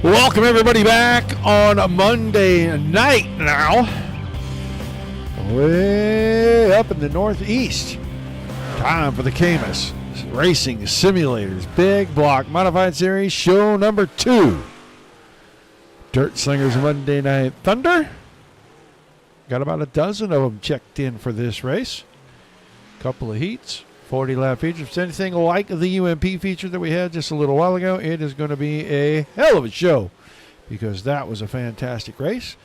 Welcome everybody back on a Monday night now. Way up in the Northeast. Time for the CAMMUS Racing Simulators Big Block Modified Series show number 2. Dirt Slingers Monday Night Thunder. Got about a dozen of them checked in for this race. Couple of heats. 40-lap feature. If it's anything like the UMP feature that we had just a little while ago, it is going to be a hell of a show because that was a fantastic race.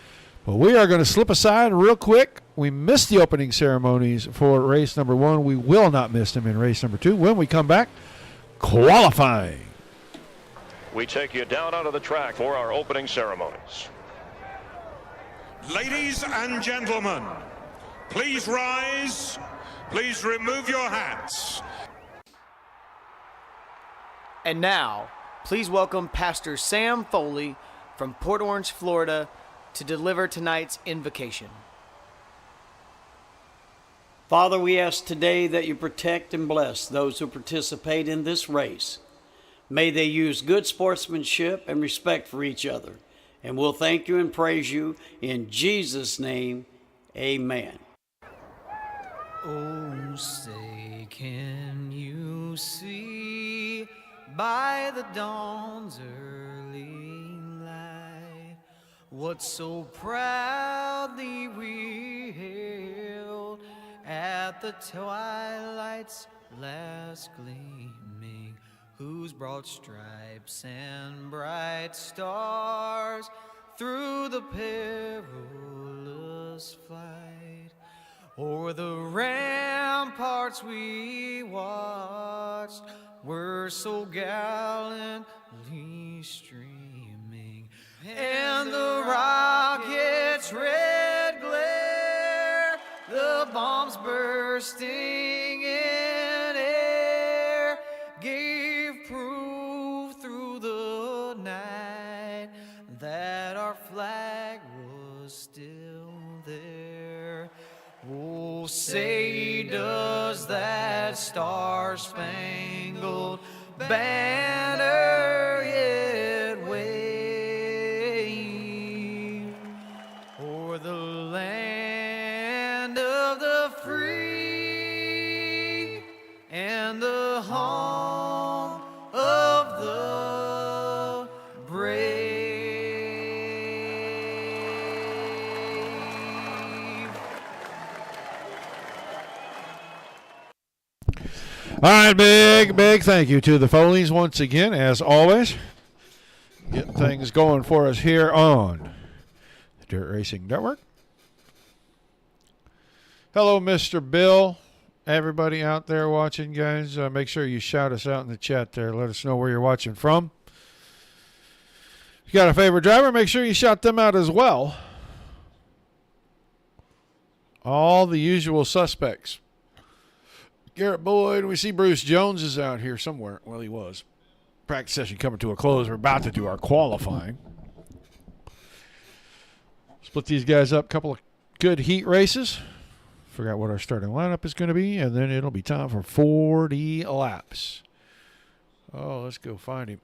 But we are going to slip aside real quick. We missed the opening ceremonies for race number 1. We will not miss them in race number 2. When we come back, qualifying. We take you down onto the track for our opening ceremonies. Ladies and gentlemen, please rise. Please remove your hats. And now, please welcome Pastor Sam Foley from Port Orange, Florida, to deliver tonight's invocation. Father, we ask today that you protect and bless those who participate in this race. May they use good sportsmanship and respect for each other. And we'll thank you and praise you in Jesus' name. Amen. Oh, say, can you see by the dawn's early light what so proudly we hailed at the twilight's last gleaming, whose broad stripes and bright stars through the perilous flight o'er the ramparts we watched were so gallantly streaming, and the rocket's red glare, the bombs bursting in air, gave proof through the night that our flag was still there. Oh, say does that star-spangled banner yet wave o'er the land of the free and the home of the brave? All right, big thank you to the Foleys once again, as always. Getting things going for us here on the Dirt Racing Network. Hello, Mr. Bill. Everybody out there watching, guys, make sure you shout us out in the chat there. Let us know where you're watching from. If you got a favorite driver, make sure you shout them out as well. All the usual suspects. Garrett Boyd, we see Bruce Jones is out here somewhere. Well, he was. Practice session coming to a close. We're about to do our qualifying. Split these guys up. Couple of good heat races. Figure out what our starting lineup is going to be, and then it'll be time for 40 laps. Oh, let's go find him.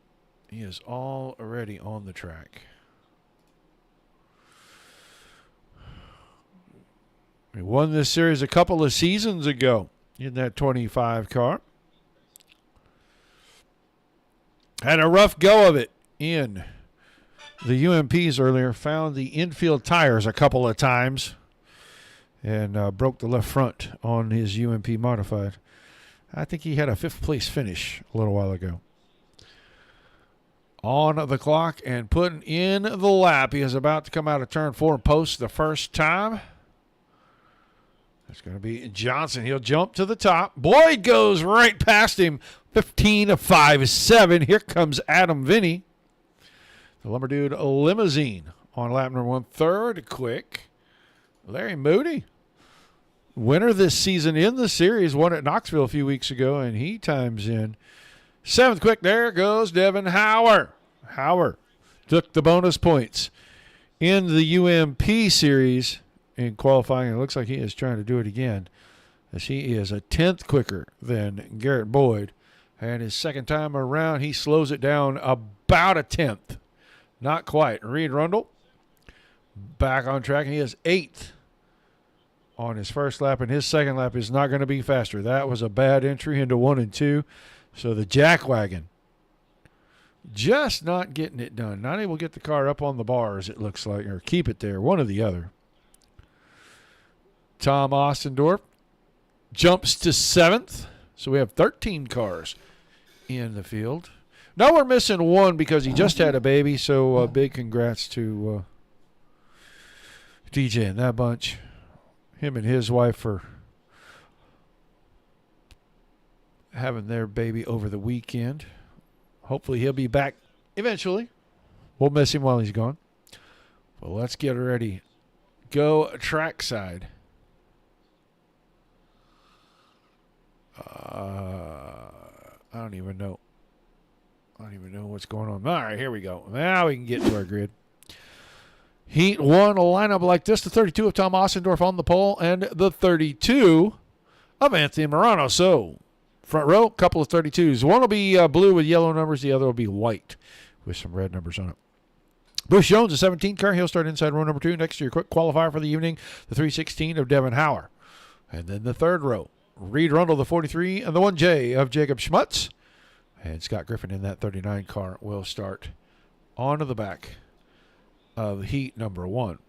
He is already on the track. We won this series a couple of seasons ago in that 25 car. Had a rough go of it in the UMPs earlier. Found the infield tires a couple of times and broke the left front on his UMP modified. I think he had a 5th place finish a little while ago. On the clock and putting in the lap. He is about to come out of turn 4 and post the first time. It's going to be Johnson. He'll jump to the top. Boyd goes right past him. 15.57. Here comes Adam Vinny. The Lumber Dude Limousine on lap number 1. Third quick. Larry Moody. Winner this season in the series. Won at Knoxville a few weeks ago, and he times in 7th quick. There goes Devin Hauer. Hauer took the bonus points in the UMP series. In qualifying, it looks like he is trying to do it again, as he is a 10th quicker than Garrett Boyd. And his second time around, he slows it down about a 10th. Not quite. Reed Rundle back on track, and he is 8th on his first lap, and his second lap is not going to be faster. That was a bad entry into 1 and 2. So the jackwagon just not getting it done. Not able to get the car up on the bars, it looks like, or keep it there, one or the other. Tom Ostendorf jumps to 7th. So we have 13 cars in the field. Now we're missing one because he just had a baby, so big congrats to DJ and that bunch. Him and his wife for having their baby over the weekend. Hopefully he'll be back eventually. We'll miss him while he's gone. Well, let's get ready. Go trackside. I don't even know. I don't even know what's going on. All right, here we go. Now we can get to our grid. Heat 1, a lineup like this. The 32 of Tom Ostendorf on the pole and the 32 of Anthony Morano. So, front row, couple of 32s. One will be blue with yellow numbers. The other will be white with some red numbers on it. Bruce Jones, a 17 car. He'll start inside row number 2. Next to your quick qualifier for the evening, the 316 of Devin Hauer. And then the third row, Reed Rundle, the 43, and the 1J of Jacob Schmutz. And Scott Griffin in that 39 car will start onto the back of heat number 1.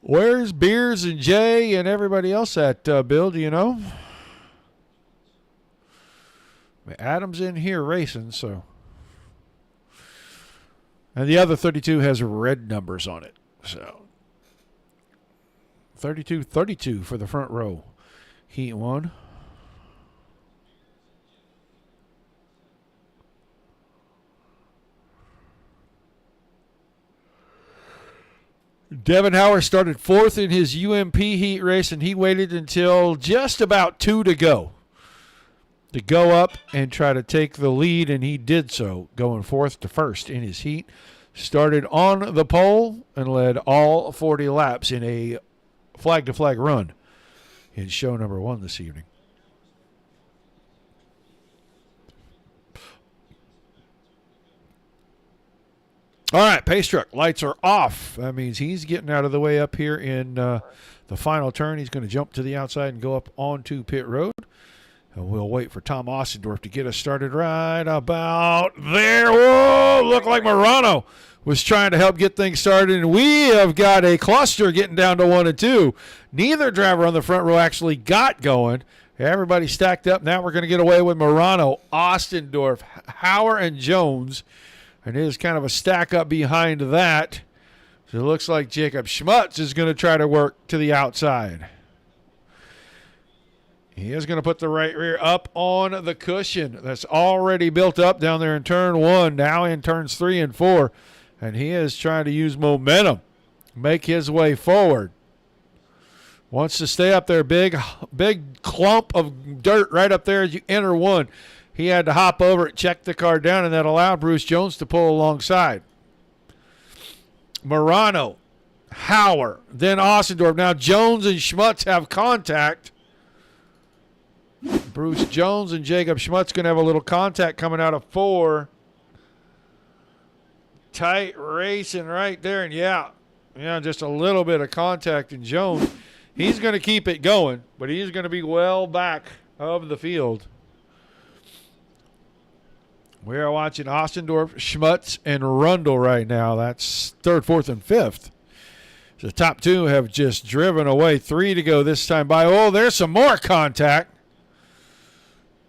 Where's Beers and Jay and everybody else at, Bill? Do you know? Adam's in here racing, so. And the other 32 has red numbers on it. So 32 for the front row. Heat 1. Devin Hauer started 4th in his UMP heat race, and he waited until just about 2 to go up and try to take the lead, and he did so, going 4th to 1st in his heat. Started on the pole and led all 40 laps in a flag-to-flag run in show number 1 this evening. All right, pace truck. Lights are off. That means he's getting out of the way up here in the final turn. He's going to jump to the outside and go up onto pit road. And we'll wait for Tom Ostendorf to get us started right about there. Whoa, looked like Morano was trying to help get things started. And we have got a cluster getting down to 1 and 2. Neither driver on the front row actually got going. Everybody stacked up. Now we're going to get away with Morano, Ostendorf, Hauer, and Jones. And there's kind of a stack up behind that. So it looks like Jacob Schmutz is going to try to work to the outside. He is going to put the right rear up on the cushion that's already built up down there in turn 1, now in turns 3 and 4. And he is trying to use momentum, make his way forward. Wants to stay up there, big clump of dirt right up there as you enter 1. He had to hop over it, check the car down, and that allowed Bruce Jones to pull alongside. Morano, Hauer, then Ostendorf. Now Jones and Schmutz have contact. Bruce Jones and Jacob Schmutz going to have a little contact coming out of 4. Tight racing right there. And yeah, just a little bit of contact in Jones. He's going to keep it going, but he's going to be well back of the field. We are watching Ostendorf, Schmutz, and Rundle right now. That's 3rd, 4th, and 5th. The top 2 have just driven away. 3 to go this time by. Oh, there's some more contact.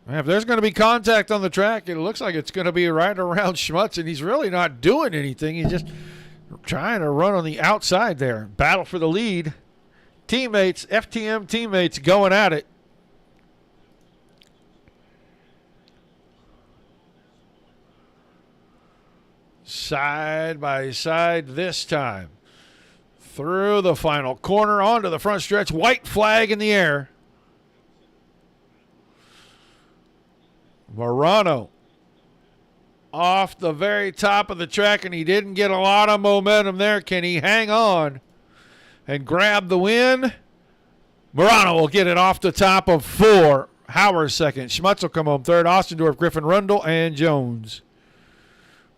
If there's going to be contact on the track, it looks like it's going to be right around Schmutz, and he's really not doing anything. He's just trying to run on the outside there. Battle for the lead. Teammates, FTM teammates going at it. Side by side this time. Through the final corner, onto the front stretch. White flag in the air. Morano off the very top of the track, and he didn't get a lot of momentum there. Can he hang on and grab the win? Morano will get it off the top of 4. Howard second. Schmutz will come home third. Ostendorf, Griffin, Rundle, and Jones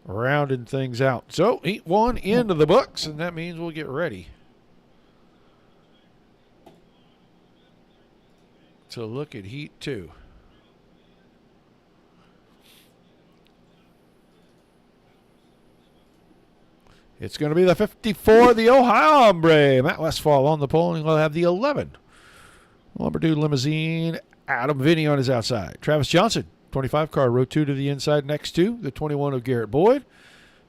rounding things out. So Heat 1 into the books, and that means we'll get ready to look at Heat 2. It's going to be the 54, the Ohio Hombre. Matt Westfall on the pole, and he'll have the 11. Number 2 limousine, Adam Vinny on his outside. Travis Johnson, 25 car, row 2 to the inside next to the 21 of Garrett Boyd,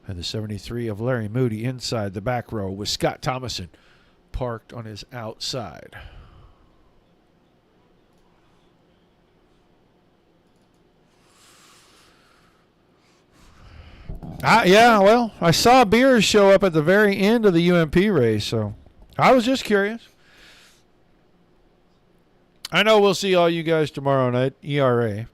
and the 73 of Larry Moody inside the back row with Scott Thomason parked on his outside. Yeah, well, I saw Beers show up at the very end of the UMP race, so I was just curious. I know we'll see all you guys tomorrow night, ERA.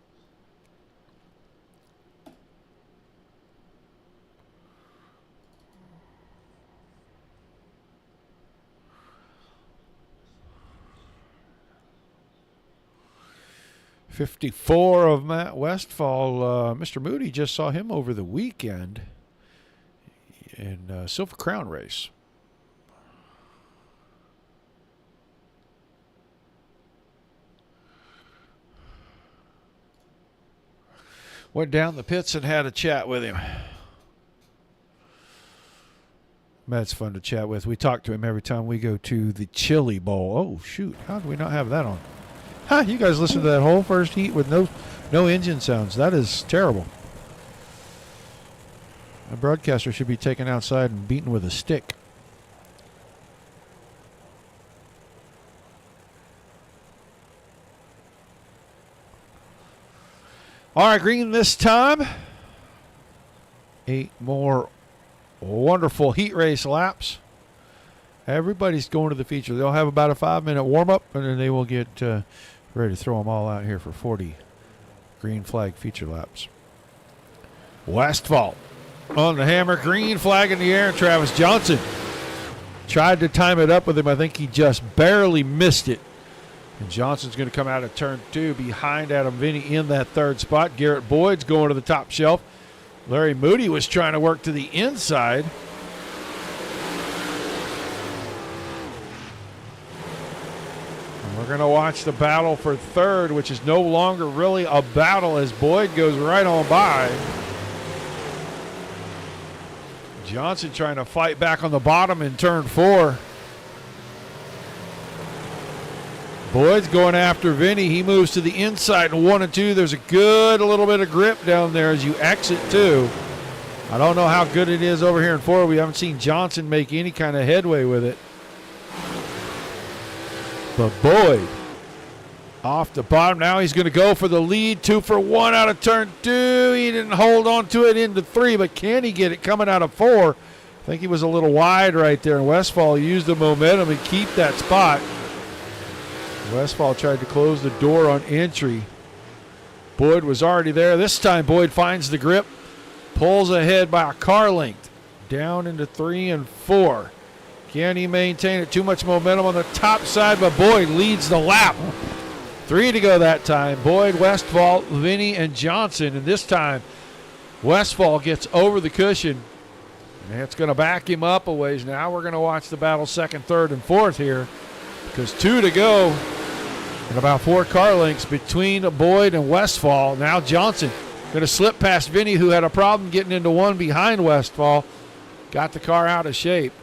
'54 of Matt Westfall. Mr. Moody just saw him over the weekend in Silver Crown race. Went down the pits and had a chat with him. Matt's fun to chat with. We talk to him every time we go to the Chili Bowl. Oh, shoot. How do we not have that on? Huh, you guys listened to that whole first heat with no engine sounds. That is terrible. A broadcaster should be taken outside and beaten with a stick. All right, green this time. 8 more wonderful heat race laps. Everybody's going to the feature. They'll have about a 5-minute warm-up, and then they will get ready to throw them all out here for 40 green flag feature laps. Westfall on the hammer. Green flag in the air. Travis Johnson tried to time it up with him. I think he just barely missed it. And Johnson's going to come out of turn 2 behind Adam Vinny in that third spot. Garrett Boyd's going to the top shelf. Larry Moody was trying to work to the inside. And we're going to watch the battle for third, which is no longer really a battle as Boyd goes right on by. Johnson trying to fight back on the bottom in turn 4. Boyd's going after Vinny. He moves to the inside in 1 and 2. There's a good little bit of grip down there as you exit 2. I don't know how good it is over here in 4. We haven't seen Johnson make any kind of headway with it. But Boyd off the bottom. Now he's going to go for the lead. 2 for 1 out of turn 2. He didn't hold on to it into 3, but can he get it coming out of 4? I think he was a little wide right there, and Westfall used the momentum and keep that spot. Westfall tried to close the door on entry. Boyd was already there. This time Boyd finds the grip, pulls ahead by a car length, down into 3 and 4. Can he maintain it? Too much momentum on the top side, but Boyd leads the lap. 3 to go that time. Boyd, Westfall, Vinny, and Johnson. And this time, Westfall gets over the cushion. And it's going to back him up a ways. Now we're going to watch the battle second, third, and fourth here. Because 2 to go and about 4 car lengths between Boyd and Westfall. Now Johnson going to slip past Vinny, who had a problem getting into 1 behind Westfall. Got the car out of shape.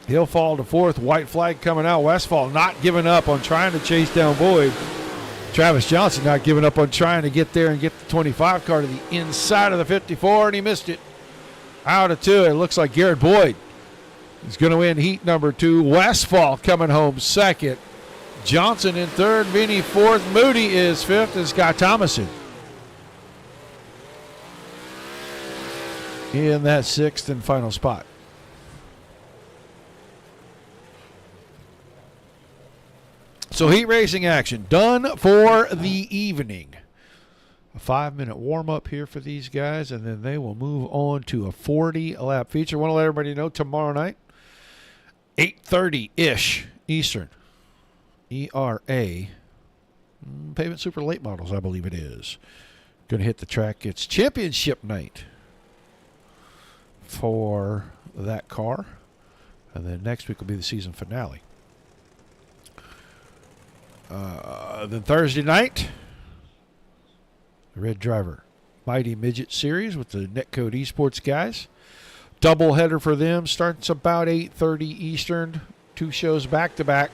He'll fall to 4th. White flag coming out. Westfall not giving up on trying to chase down Boyd. Travis Johnson not giving up on trying to get there and get the 25 car to the inside of the 54, and he missed it. Out of 2. It looks like Garrett Boyd is going to win heat number 2. Westfall coming home second. Johnson in 3rd. Vinny 4th. Moody is 5th. And Scott Thomason in that 6th and final spot. So heat racing action done for the evening. A 5-minute warm-up here for these guys, and then they will move on to a 40-lap feature. I want to let everybody know tomorrow night, 8:30-ish Eastern, ERA. Pavement Super Late Models, I believe it is. Going to hit the track. It's championship night for that car. And then next week will be the season finale. Then Thursday night, the Red Driver Mighty Midget Series with the Netcode Esports guys. Double header for them. Starts about 8:30 Eastern. 2 shows back to back.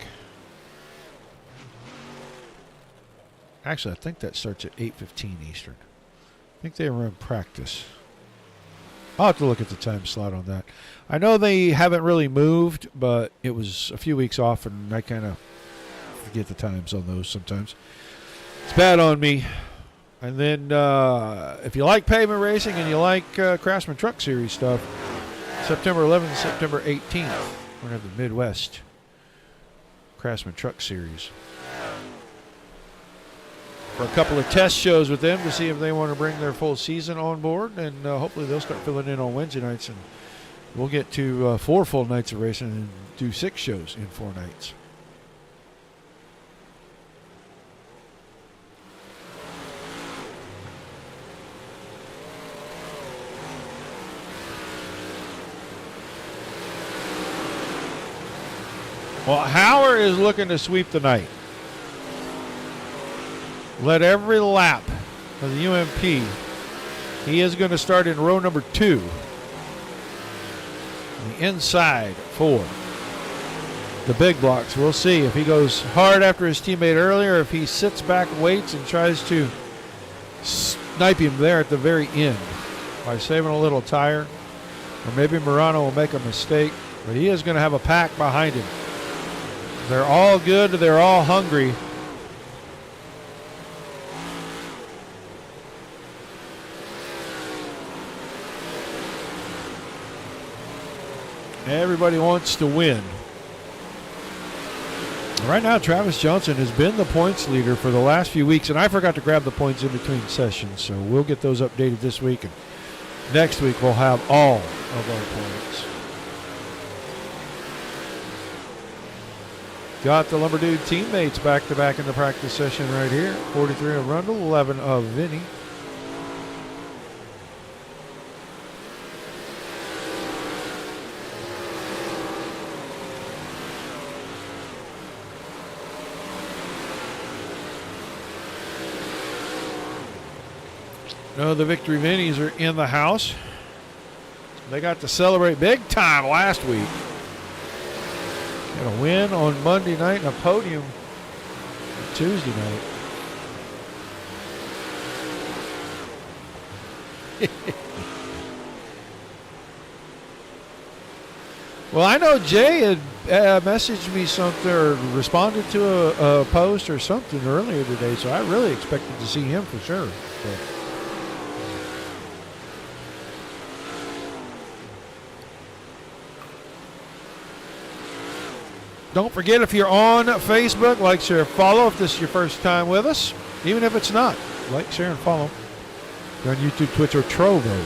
Actually, I think that starts at 8:15 Eastern. I think they run practice. I'll have to look at the time slot on that. I know they haven't really moved, but it was a few weeks off, and I kind of forget the times on those sometimes. It's bad on me. And then if you like pavement racing and you like Craftsman Truck Series stuff, September 11th and September 18th, we're going to have the Midwest Craftsman Truck Series. For a couple of test shows with them to see if they want to bring their full season on board, and hopefully they'll start filling in on Wednesday nights, and we'll get to 4 full nights of racing and do 6 shows in 4 nights. Well, Howard is looking to sweep the night. Led every lap of the UMP. He is going to start in row number 2. The inside for the big blocks. We'll see if he goes hard after his teammate earlier, if he sits back, waits, and tries to snipe him there at the very end by saving a little tire. Or maybe Murano will make a mistake, but he is going to have a pack behind him. They're all good. They're all hungry. Everybody wants to win. Right now, Travis Johnson has been the points leader for the last few weeks, and I forgot to grab the points in between sessions, so we'll get those updated this week, and next week we'll have all of our points. Got the Lumberdude teammates back-to-back in the practice session right here. 43 of Rundle, 11 of Vinny. No, the Victory Minis are in the house. They got to celebrate big time last week. Got a win on Monday night and a podium on Tuesday night. Well, I know Jay had messaged me something or responded to a post or something earlier today, so I really expected to see him for sure. So. Don't forget, if you're on Facebook, like, share, follow if this is your first time with us. Even if it's not, like, share, and follow. You're on YouTube, Twitch, or Trovo.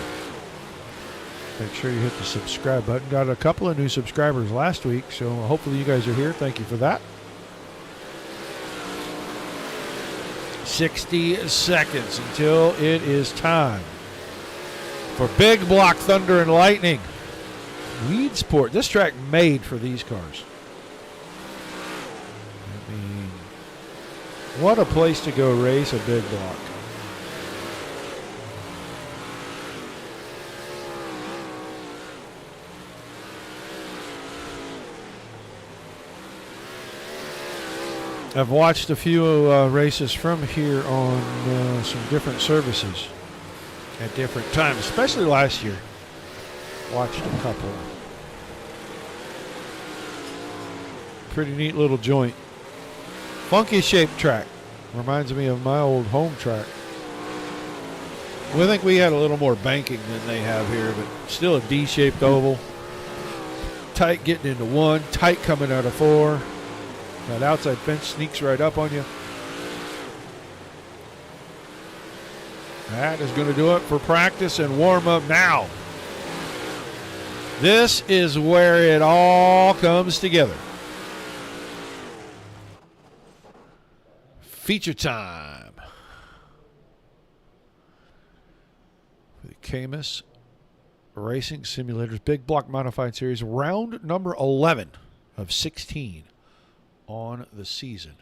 Make sure you hit the subscribe button. Got a couple of new subscribers last week, so hopefully you guys are here. Thank you for that. 60 seconds until it is time for Big Block Thunder and Lightning. Weedsport. This track made for these cars. What a place to go race a big block. I've watched a few races from here on some different services at different times, especially last year. Watched a couple. Pretty neat little joint. Funky shaped track. Reminds me of my old home track. We think we had a little more banking than they have here, but still a D-shaped oval. Tight getting into 1, tight coming out of 4. That outside fence sneaks right up on you. That is going to do it for practice and warm up now. This is where it all comes together. feature time for the CAMMUS Racing Simulators Big Block Modified Series, round number 11 of 16 on the season.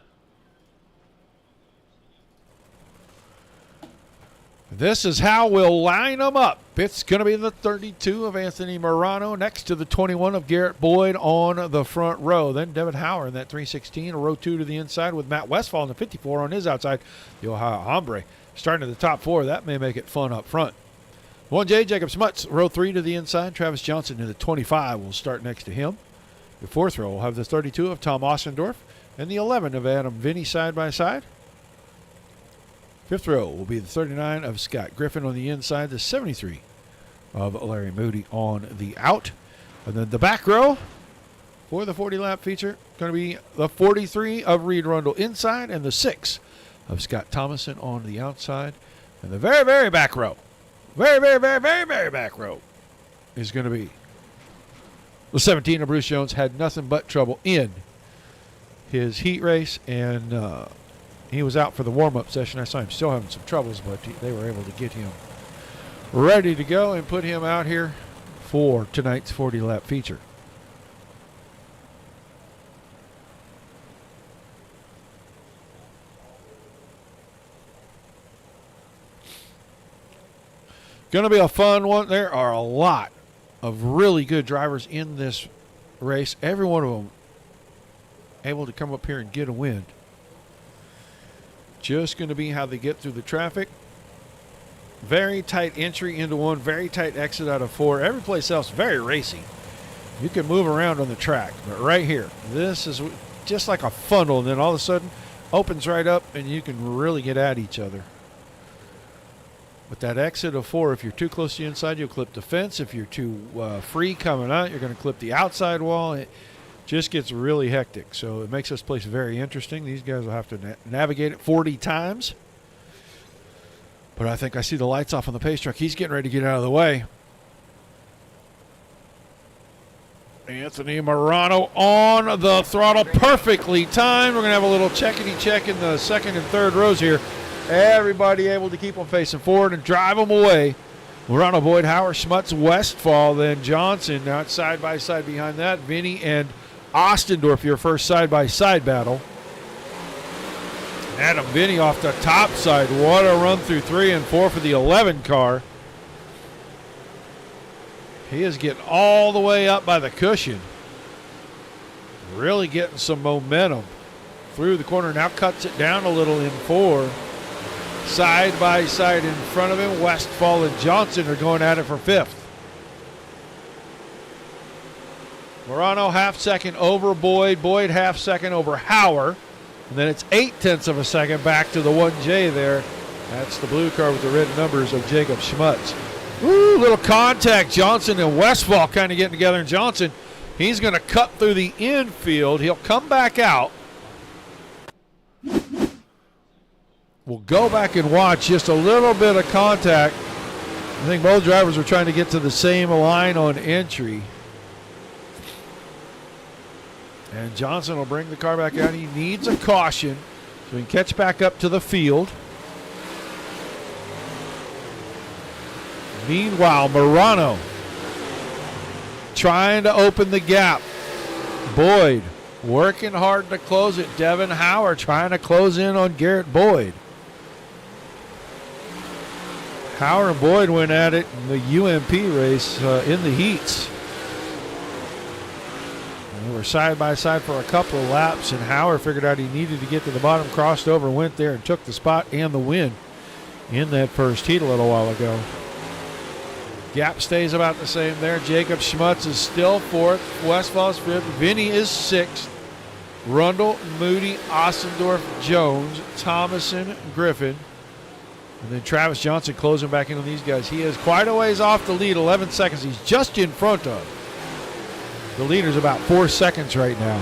This is how we'll line them up. It's going to be the 32 of Anthony Morano next to the 21 of Garrett Boyd on the front row. Then Devin Hauer in that 316, a row 2 to the inside with Matt Westfall in the 54 on his outside. The Ohio Hombre starting at the top 4. That may make it fun up front. 1J, Jacob Smuts, row 3 to the inside. Travis Johnson in the 25 will start next to him. The 4th row will have the 32 of Tom Ostendorf and the 11 of Adam Vinny side by side. 5th row will be the 39 of Scott Griffin on the inside, the 73 of Larry Moody on the out. And then the back row for the 40-lap feature going to be the 43 of Reed Rundle inside and the 6 of Scott Thomason on the outside. And the very, very back row, very back row is going to be the 17 of Bruce Jones. Had nothing but trouble in his heat race, and he was out for the warm-up session. I saw him still having some troubles, but they were able to get him ready to go and put him out here for tonight's 40-lap feature. Going to be a fun one. There are a lot of really good drivers in this race. Every one of them able to come up here and get a win. Just going to be how they get through the traffic. Very tight entry into 1, very tight exit out of 4. Every place else very racy. You can move around on the track, but right here, this is just like a funnel, and then all of a sudden opens right up and you can really get at each other. With that exit of 4, if you're too close to the inside, you'll clip the fence. If you're too free coming out, you're going to clip the outside wall. It just gets really hectic. So it makes this place very interesting. These guys will have to navigate it 40 times. But I think I see the lights off on the pace truck. He's getting ready to get out of the way. Anthony Morano on the throttle, perfectly timed. We're going to have a little checkity check in the 2nd and 3rd rows here. Everybody able to keep them facing forward and drive them away. Morano, Boyd, Hauer, Smuts, Westfall, then Johnson. Now it's side by side behind that. Vinny and Ostendorf, your first side-by-side battle. Adam Vinny off the top side. What a run through 3 and 4 for the 11 car. He is getting all the way up by the cushion. Really getting some momentum through the corner. Now cuts it down a little in 4. Side by side in front of him, Westfall and Johnson are going at it for 5th. Morano half second over Boyd. Boyd half second over Hauer. And then it's 0.8 of a second back to the 1J there. That's the blue car with the red numbers of Jacob Schmutz. Ooh, little contact. Johnson and Westfall kind of getting together. And Johnson, he's going to cut through the infield. He'll come back out. We'll go back and watch just a little bit of contact. I think both drivers were trying to get to the same line on entry. And Johnson will bring the car back out. He needs a caution so he can catch back up to the field. Meanwhile, Morano trying to open the gap. Boyd working hard to close it. Devin Hauer trying to close in on Garrett Boyd. Hauer and Boyd went at it in the UMP race in the heats. And they were side by side for a couple of laps, and Hauer figured out he needed to get to the bottom, crossed over, went there, and took the spot and the win in that first heat a little while ago. Gap stays about the same there. Jacob Schmutz is still 4th. Westfall's 5th. Vinny is 6th. Rundle, Moody, Ostendorf, Jones, Thomason, Griffin. And then Travis Johnson closing back in on these guys. He is quite a ways off the lead, 11 seconds. He's just in front of. The leader's about 4 seconds right now.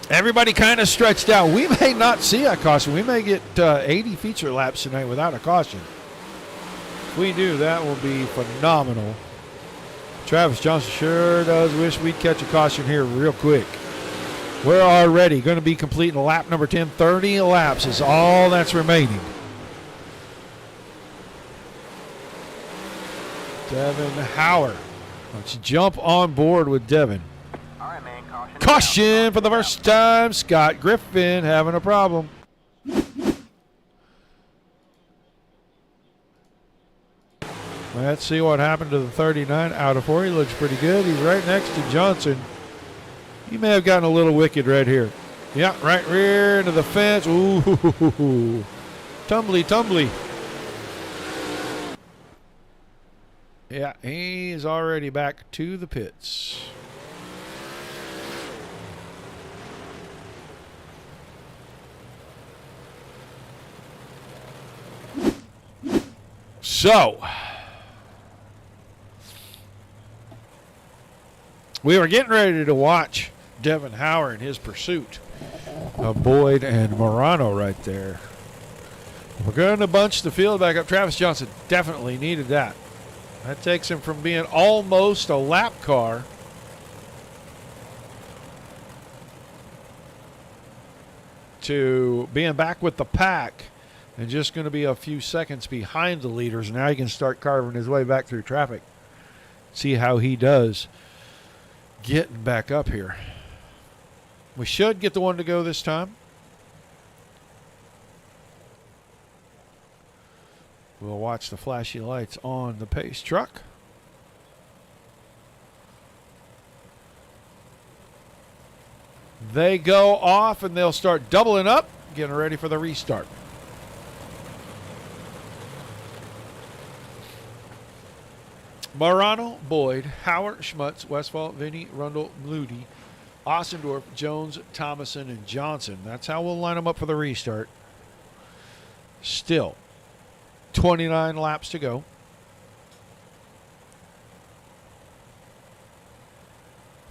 Everybody kind of stretched out. We may not see a caution. We may get 80 feature laps tonight without a caution. If we do, that will be phenomenal. Travis Johnson sure does wish we'd catch a caution here real quick. We're already going to be completing lap number 10. 30 laps is all that's remaining. Devin Howard. Let's jump on board with Devin. All right, man. Caution for the first time. Scott Griffin having a problem. Let's see what happened to the 39 out of 4. He looks pretty good. He's right next to Johnson. He may have gotten a little wicked right here. Yeah, right rear into the fence. Ooh, tumbly, tumbly. Yeah, he's already back to the pits. So, we were getting ready to watch Devin Howard in his pursuit of Boyd and Morano right there. We're going to bunch the field back up. Travis Johnson definitely needed that. That takes him from being almost a lap car to being back with the pack and just going to be a few seconds behind the leaders. Now he can start carving his way back through traffic. See how he does getting back up here. We should get the one to go this time. We'll watch the flashy lights on the pace truck. They go off and they'll start doubling up, getting ready for the restart. Morano, Boyd, Howard, Schmutz, Westphal, Vinny, Rundle, Moody, Ossendorf, Jones, Thomason, and Johnson. That's how we'll line them up for the restart. Still 29 laps to go.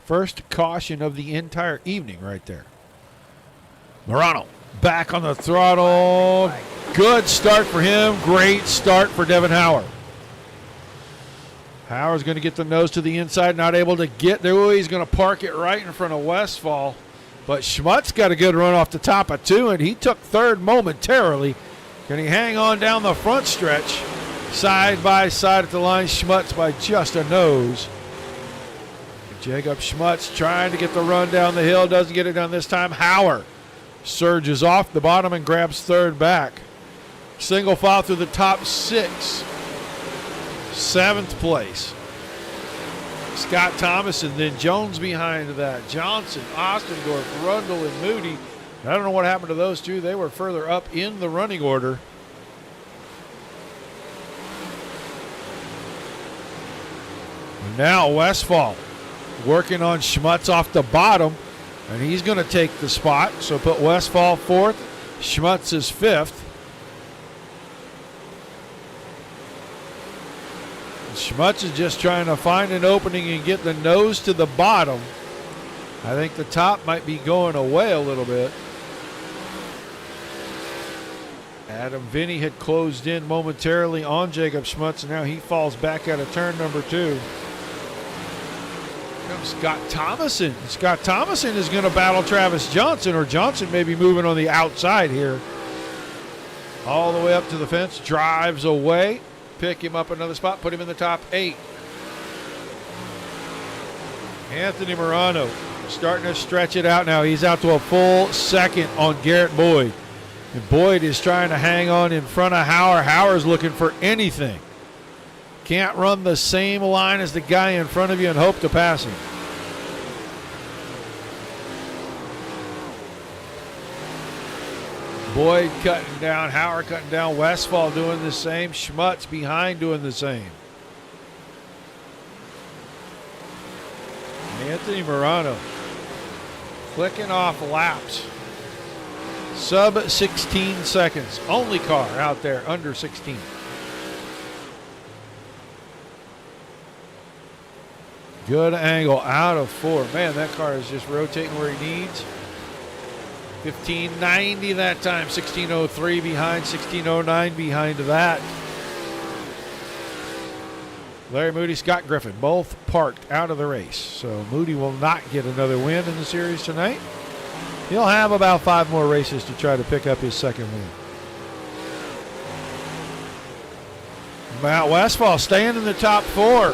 First caution of the entire evening right there. Morano back on the throttle. Good start for him. Great start for Devin Howard. Howard's going to get the nose to the inside, not able to get there. He's going to park it right in front of Westphal. But Schmutz got a good run off the top of 2, and he took third momentarily. Can he hang on down the front stretch? Side by side at the line, Schmutz by just a nose. Jacob Schmutz trying to get the run down the hill. Doesn't get it done this time. Howard surges off the bottom and grabs third back. Single file through the top 6. 7th place. Scott Thomason, then Jones behind that. Johnson, Ostendorf, Rundle, and Moody. I don't know what happened to those two. They were further up in the running order. And now Westphal working on Schmutz off the bottom, and he's going to take the spot. So put Westphal 4th. Schmutz is 5th. Schmutz is just trying to find an opening and get the nose to the bottom. I think the top might be going away a little bit. Adam Vinny had closed in momentarily on Jacob Schmutz, and now he falls back out of turn number 2. Here comes Scott Thomason. Scott Thomason is going to battle Travis Johnson, or Johnson may be moving on the outside here. All the way up to the fence, drives away. Pick him up another spot, put him in the top 8. Anthony Morano starting to stretch it out now. He's out to a full second on Garrett Boyd. And Boyd is trying to hang on in front of Howard. Howard's looking for anything. Can't run the same line as the guy in front of you and hope to pass him. Boyd cutting down, Howard cutting down, Westphal doing the same, Schmutz behind doing the same. Anthony Morano clicking off laps. Sub 16 seconds. Only car out there under 16. Good angle out of 4. Man, that car is just rotating where he needs. 1590 that time, 1603 behind, 1609 behind that. Larry Moody, Scott Griffin, both parked out of the race. So Moody will not get another win in the series tonight. He'll have about 5 more races to try to pick up his second win. Matt Westphal staying in the top 4.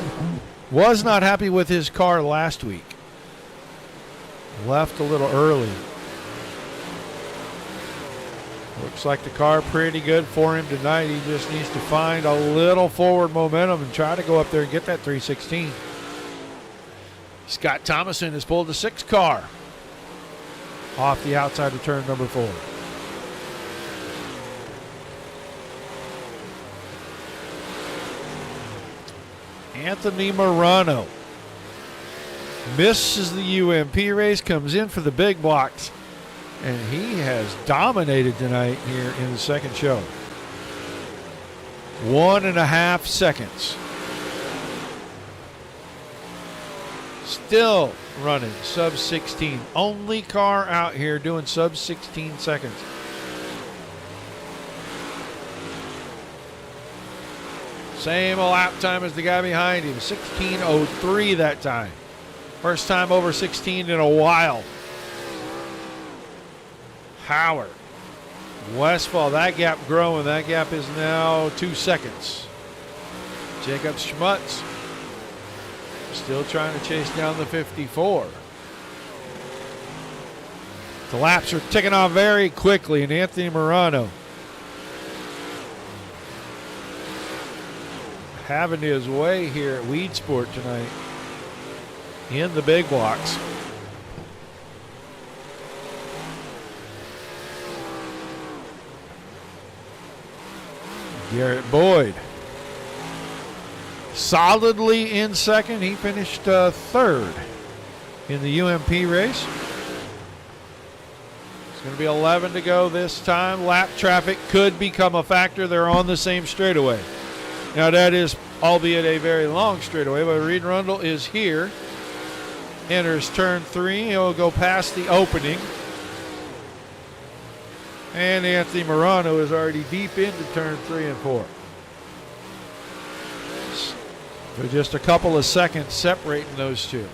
Was not happy with his car last week. Left a little early. Looks like the car pretty good for him tonight. He just needs to find a little forward momentum and try to go up there and get that 316. Scott Thomason has pulled the 6 car off the outside of turn number 4. Anthony Morano misses the UMP race, comes in for the big blocks, and he has dominated tonight here in the second show. 1.5 seconds. Still running sub 16. Only car out here doing sub 16 seconds. Same lap time as the guy behind him. 16:03 that time. First time over 16 in a while. Howard. Westphal, that gap growing. That gap is now 2 seconds. Jacob Schmutz still trying to chase down the 54. The laps are ticking off very quickly, and Anthony Morano having his way here at Weedsport tonight in the big blocks. Garrett Boyd solidly in second. He finished third in the UMP race. It's going to be 11 to go this time. Lap traffic could become a factor. They're on the same straightaway. Now that is, albeit a very long straightaway, but Reed Rundle is here. Enters turn 3. He'll go past the opening. And Anthony Morano is already deep into turn 3 and 4. So just a couple of seconds separating those two.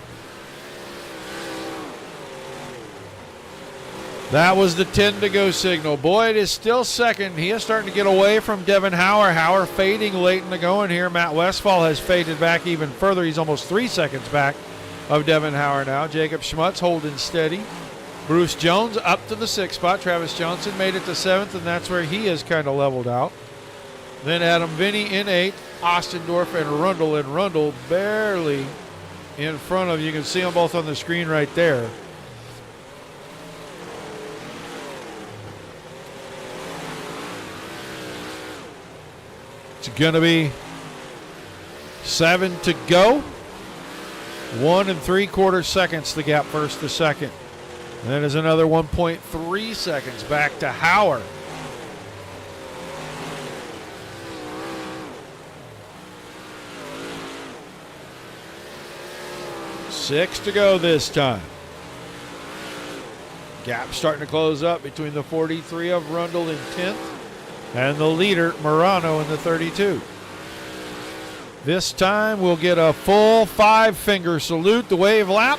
That was the 10 to go signal. Boyd is still second. He is starting to get away from Devin Hauer. Hauer fading late in the going here. Matt Westphal has faded back even further. He's almost 3 seconds back of Devin Hauer now. Jacob Schmutz holding steady. Bruce Jones up to the 6th spot. Travis Johnson made it to 7th, and that's where he is kind of leveled out. Then Adam Vinny in 8th. Ostendorf and Rundle barely in front of you. You can see them both on the screen right there. It's going to be 7 to go. 1 3/4 seconds the gap first to second. And then is another 1.3 seconds back to Hauer. Six to go this time. Gap starting to close up between the 43 of Rundle in 10th and the leader Morano in the 32. This time we'll get a full 5-finger salute, the wave lap.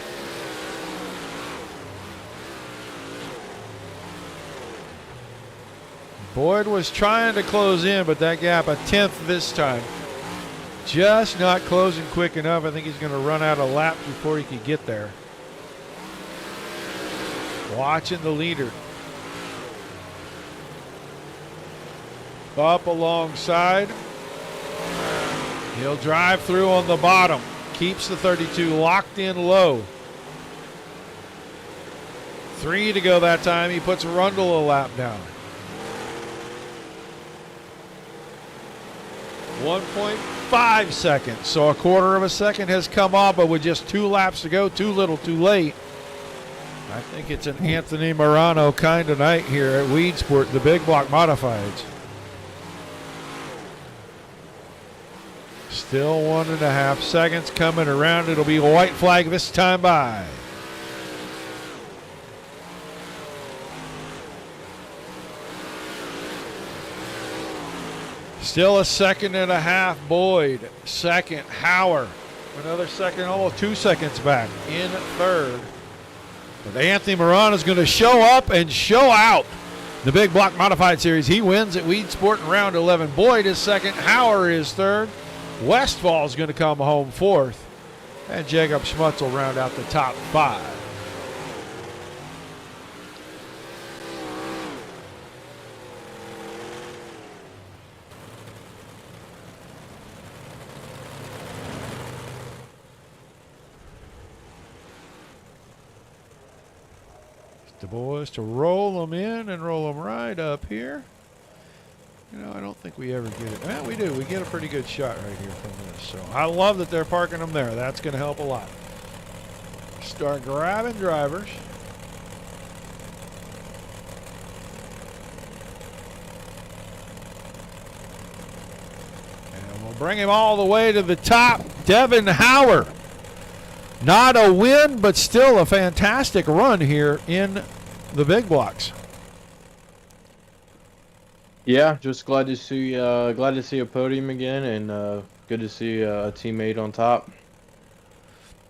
Boyd was trying to close in, but that gap a 10th this time. Just not closing quick enough. I think he's going to run out of laps before he can get there. Watching the leader. Up alongside. He'll drive through on the bottom. Keeps the 32 locked in low. 3 to go that time. He puts Rundle a lap down. 1.5 seconds. So 1/4 second has come off, but with just 2 laps to go, too little, too late. I think it's an Anthony Morano kind of night here at Weedsport, the big block modifieds. Still 1.5 seconds coming around. It'll be a white flag this time by. Still 1.5 seconds. Boyd, second. Hauer, another second, almost 2 seconds back in third. But Anthony Morano's going to show up and show out. The big block modified series, he wins at Weedsport in round 11. Boyd is second. Hauer is third. Westfall's going to come home fourth. And Jacob Schmutz will round out the top 5. The boys to roll them in and roll them right up here. You know, I don't think we ever get it. Well, we do. We get a pretty good shot right here from this. So I love that they're parking them there. That's going to help a lot. Start grabbing drivers. And we'll bring him all the way to the top. Devin Hauer. Not a win, but still a fantastic run here in the big blocks. Yeah, just glad to see a podium again, and good to see a teammate on top.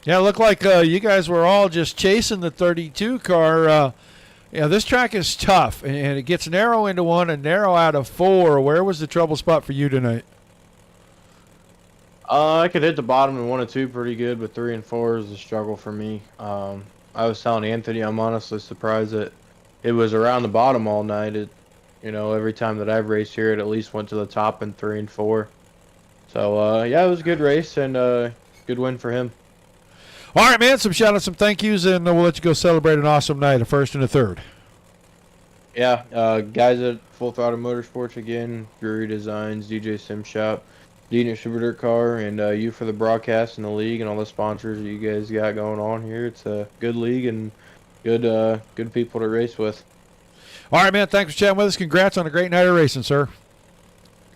Yeah, it looked like you guys were all just chasing the 32 car. Yeah, this track is tough, and it gets narrow into 1 and narrow out of 4. Where was the trouble spot for you tonight? I could hit the bottom in 1 and 2 pretty good, but 3 and 4 is a struggle for me. I was telling Anthony, I'm honestly surprised that it was around the bottom all night. You know, every time that I've raced here, it at least went to the top in 3 and 4. So, yeah, it was a good race and good win for him. All right, man, some shout-outs, some thank yous, and we'll let you go celebrate an awesome night, a first and a third. Yeah, guys at Full Throttle Motorsports again, Drury Designs, DJ Sim Shop, Dina Schubert Car, and you for the broadcast and the league and all the sponsors that you guys got going on here. It's a good league and good people to race with. All right, man, thanks for chatting with us. Congrats on a great night of racing, sir.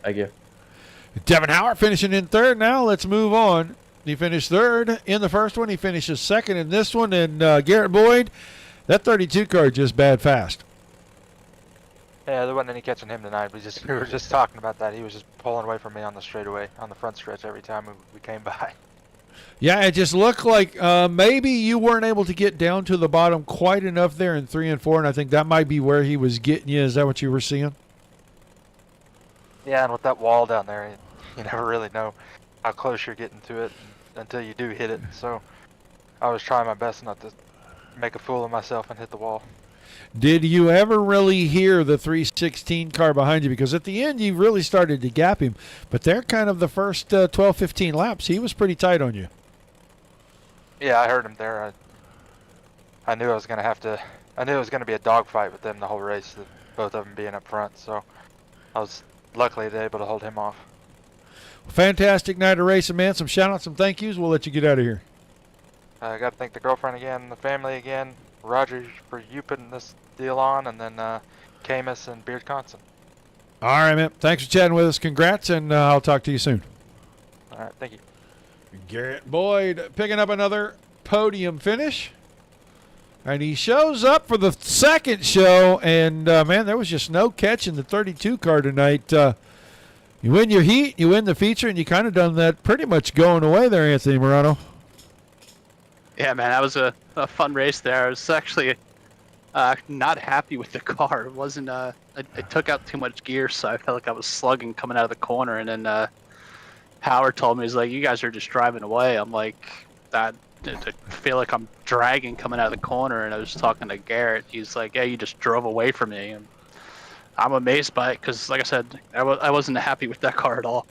Thank you. Devin Hauer finishing in third. Now let's move on. He finished third in the first one. He finishes second in this one. And Garrett Boyd, that 32 car just bad fast. Yeah, there wasn't any catching him tonight. We were just talking about that. He was just pulling away from me on the straightaway, on the front stretch every time we came by. Yeah, it just looked like maybe you weren't able to get down to the bottom quite enough there in 3 and 4, and I think that might be where he was getting you. Is that what you were seeing? Yeah, and with that wall down there, you never really know how close you're getting to it until you do hit it. So I was trying my best not to make a fool of myself and hit the wall. Did you ever really hear the 316 car behind you? Because at the end, you really started to gap him. But they're kind of the first 12, 15 laps. He was pretty tight on you. Yeah, I heard him there. I knew I was going to be a dogfight with them the whole race, both of them being up front. So I was luckily able to hold him off. Fantastic night of racing, man. Some shout-outs, some thank yous. We'll let you get out of here. I got to thank the girlfriend again, the family again, Roger for you putting this deal on, and then CAMMUS and Beard Conson. All right, man. Thanks for chatting with us. Congrats, and I'll talk to you soon. All right, thank you. Garrett Boyd picking up another podium finish. And he shows up for the second show, and, man, there was just no catching the 32 car tonight. You win your heat, you win the feature, and you kind of done that pretty much going away there, Anthony Morano. Yeah, man, that was a fun race there. I was actually not happy with the car. It wasn't. I took out too much gear, so I felt like I was slugging coming out of the corner. And then Howard told me, he's like, "You guys are just driving away." I'm like, I feel like I'm dragging coming out of the corner. And I was talking to Garrett. He's like, "Yeah, you just drove away from me." And I'm amazed by it because, like I said, I wasn't happy with that car at all.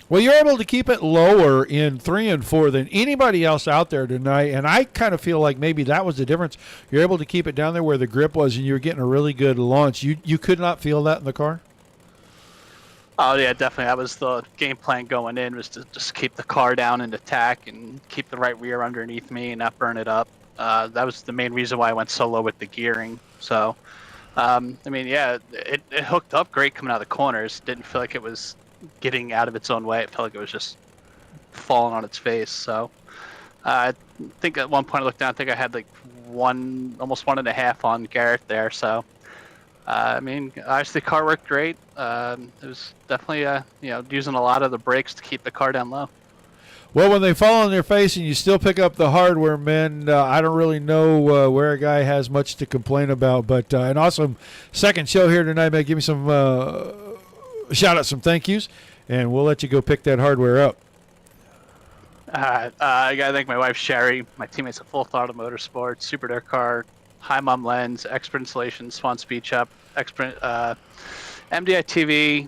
Well, you're able to keep it lower in 3 and 4 than anybody else out there tonight, and I kind of feel like maybe that was the difference. You're able to keep it down there where the grip was, and you were getting a really good launch. You could not feel that in the car? Oh, yeah, definitely. That was the game plan going in, was to just keep the car down in attack and keep the right rear underneath me and not burn it up. That was the main reason why I went so low with the gearing. So, I mean, yeah, it hooked up great coming out of the corners. Didn't feel like it was getting out of its own way. It felt like it was just falling on its face. So I think at one point I looked down, I think I had like almost 1.5 on Garrett there. So I mean, obviously the car worked great. It was definitely using a lot of the brakes to keep the car down low. Well, when they fall on their face and you still pick up the hardware, man, I don't really know where a guy has much to complain about. But an awesome second show here tonight, man. Give me some shout-outs, some thank yous, and we'll let you go pick that hardware up. I got to thank my wife, Sherry, my teammates at Full Throttle Motorsports, Super Dare Car, High Mom Lens, Expert Installation, Swan Speed Shop, Expert, MDI TV,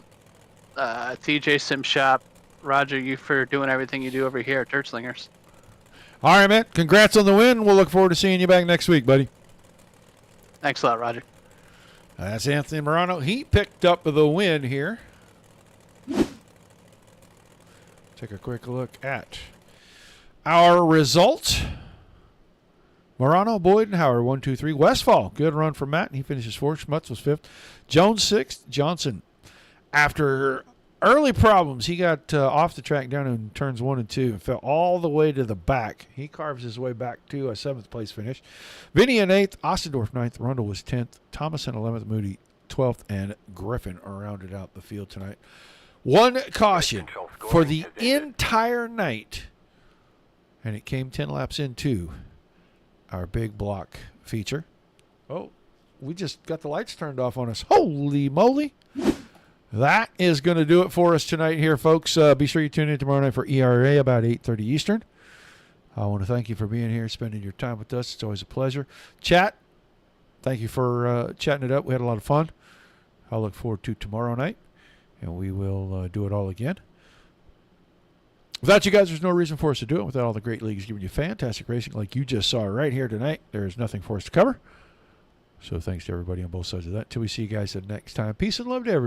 TJ Sim Shop, Roger, you for doing everything you do over here at Dirt Slingers. All right, man. Congrats on the win. We'll look forward to seeing you back next week, buddy. Thanks a lot, Roger. That's Anthony Morano. He picked up the win here. Take a quick look at our results. Morano, Boyd, and Howard, 1, 2, 3. Westfall, good run for Matt, and he finishes fourth. Schmutz was fifth. Jones, sixth. Johnson, after early problems, he got off the track down in turns 1 and 2 and fell all the way to the back. He carves his way back to a 7th place finish. Vinny in 8th, Ostendorf 9th, Rundle was 10th, Thomas in 11th, Moody 12th, and Griffin rounded out the field tonight. One caution for the entire night, and it came 10 laps into our big block feature. Oh, we just got the lights turned off on us. Holy moly. That is going to do it for us tonight here, folks. Be sure you tune in tomorrow night for ERA about 8:30 Eastern. I want to thank you for being here, spending your time with us. It's always a pleasure. Chat, thank you for chatting it up. We had a lot of fun. I look forward to tomorrow night, and we will do it all again. Without you guys, there's no reason for us to do it. Without all the great leagues giving you fantastic racing like you just saw right here tonight, there's nothing for us to cover. So thanks to everybody on both sides of that. Till we see you guys the next time. Peace and love to everybody.